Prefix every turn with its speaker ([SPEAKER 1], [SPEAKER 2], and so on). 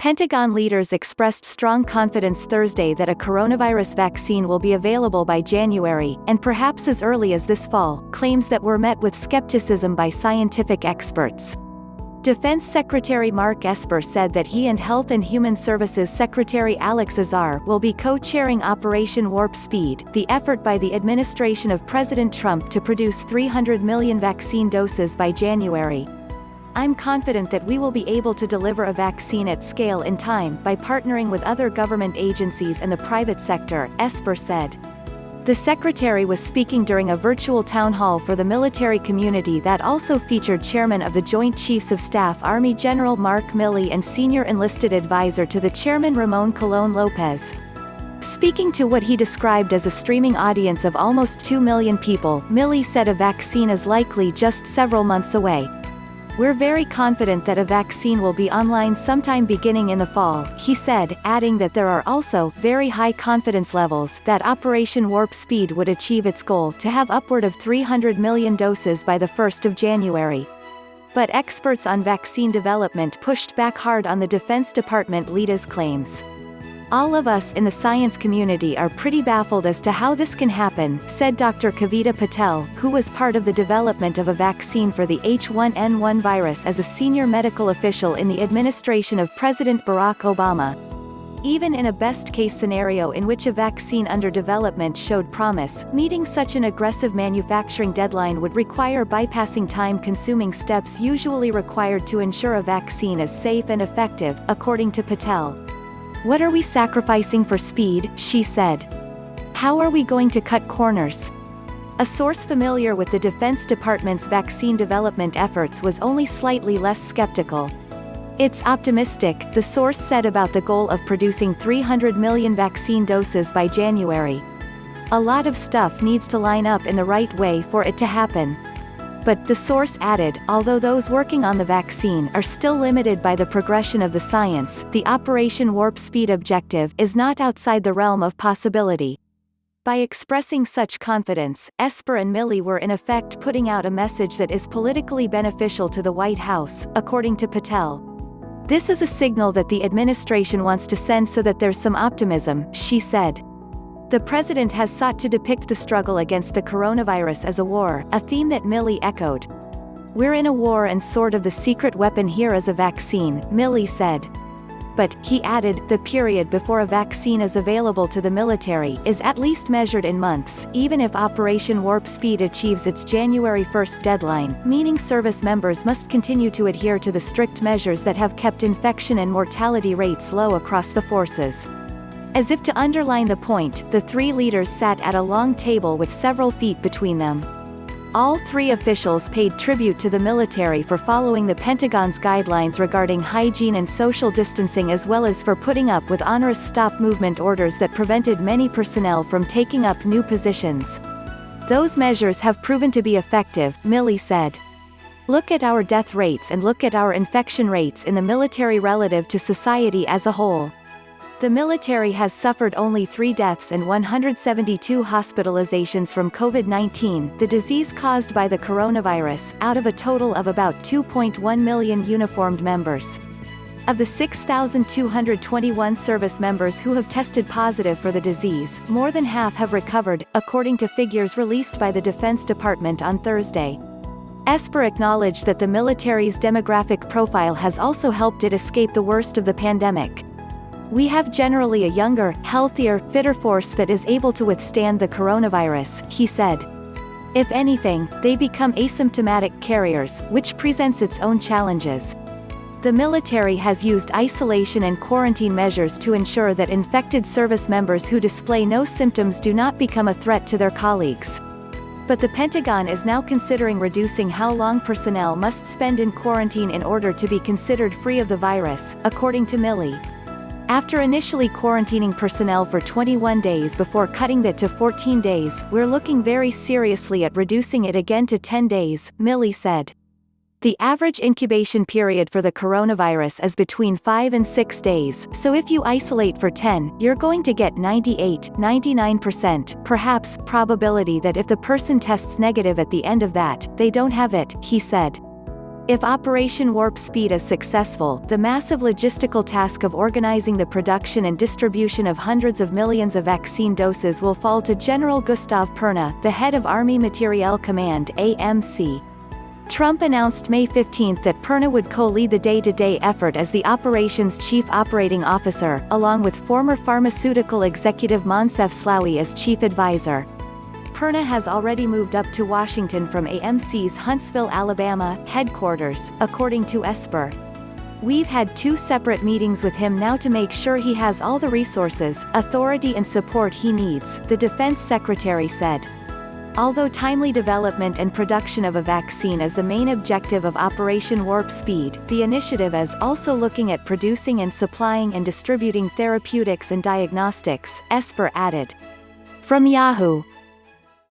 [SPEAKER 1] Pentagon leaders expressed strong confidence Thursday that a coronavirus vaccine will be available by January, and perhaps as early as this fall, claims that were met with skepticism by scientific experts. Defense Secretary Mark Esper said that he and Health and Human Services Secretary Azar will be co-chairing Operation Warp Speed, the effort by the administration of President Trump to produce 300 million vaccine doses by January. "I'm confident that we will be able to deliver a vaccine at scale in time by partnering with other government agencies and the private sector," Esper said. The secretary was speaking during a virtual town hall for the military community that also featured Chairman of the Joint Chiefs of Staff Army General Mark Milley and Senior Enlisted Advisor to the Chairman Ramón Colón-López. Speaking to what he described as a streaming audience of almost 2 million people, Milley said a vaccine is likely just several months away. "We're very confident that a vaccine will be online sometime beginning in the fall," he said, adding that there are also very high confidence levels that Operation Warp Speed would achieve its goal to have upward of 300 million doses by the 1st of January. But experts on vaccine development pushed back hard on the Defense Department leader's claims. "All of us in the science community are pretty baffled as to how this can happen," said Dr. Kavita Patel, who was part of the development of a vaccine for the H1N1 virus as a senior medical official in the administration of President Barack Obama. "Even in a best-case scenario in which a vaccine under development showed promise, meeting such an aggressive manufacturing deadline would require bypassing time-consuming steps usually required to ensure a vaccine is safe and effective," according to Patel. "What are we sacrificing for speed?" she said. "How are we going to cut corners?" A source familiar with the Defense Department's vaccine development efforts was only slightly less skeptical. "It's optimistic," the source said about the goal of producing 300 million vaccine doses by January. "A lot of stuff needs to line up in the right way for it to happen." But, the source added, although those working on the vaccine are still limited by the progression of the science, the Operation Warp Speed objective is not outside the realm of possibility. By expressing such confidence, Esper and Milley were in effect putting out a message that is politically beneficial to the White House, according to Patel. "This is a signal that the administration wants to send so that there's some optimism," she said. The president has sought to depict the struggle against the coronavirus as a war, a theme that Milley echoed. "We're in a war and sort of the secret weapon here is a vaccine," Milley said. But, he added, the period before a vaccine is available to the military is at least measured in months, even if Operation Warp Speed achieves its January 1st deadline, meaning service members must continue to adhere to the strict measures that have kept infection and mortality rates low across the forces. As if to underline the point, the three leaders sat at a long table with several feet between them. All three officials paid tribute to the military for following the Pentagon's guidelines regarding hygiene and social distancing, as well as for putting up with onerous stop-movement orders that prevented many personnel from taking up new positions. "Those measures have proven to be effective," Milley said. "Look at our death rates and look at our infection rates in the military relative to society as a whole. The military has suffered only 3 deaths and 172 hospitalizations from COVID-19, the disease caused by the coronavirus, out of a total of about 2.1 million uniformed members. Of the 6,221 service members who have tested positive for the disease, more than half have recovered, according to figures released by the Defense Department on Thursday." Esper acknowledged that the military's demographic profile has also helped it escape the worst of the pandemic. "We have generally a younger, healthier, fitter force that is able to withstand the coronavirus," he said. "If anything, they become asymptomatic carriers, which presents its own challenges." The military has used isolation and quarantine measures to ensure that infected service members who display no symptoms do not become a threat to their colleagues. But the Pentagon is now considering reducing how long personnel must spend in quarantine in order to be considered free of the virus, according to Milley. "After initially quarantining personnel for 21 days before cutting that to 14 days, we're looking very seriously at reducing it again to 10 days, Milley said. The average incubation period for the coronavirus is between 5 and 6 days, so if you isolate for 10, you're going to get 98–99%, perhaps, probability that if the person tests negative at the end of that, they don't have it, he said. If Operation Warp Speed is successful, the massive logistical task of organizing the production and distribution of hundreds of millions of vaccine doses will fall to General Gustav Perna, the head of Army Materiel Command (AMC). Trump announced May 15 that Perna would co-lead the day-to-day effort as the operation's chief operating officer, along with former pharmaceutical executive Moncef Slaoui as chief advisor. Perna has already moved up to Washington from AMC's Huntsville, Alabama, headquarters, according to Esper. "We've had 2 separate meetings with him now to make sure he has all the resources, authority and support he needs," the defense secretary said. Although timely development and production of a vaccine is the main objective of Operation Warp Speed, the initiative is also looking at producing and supplying and distributing therapeutics and diagnostics, Esper added. From Yahoo!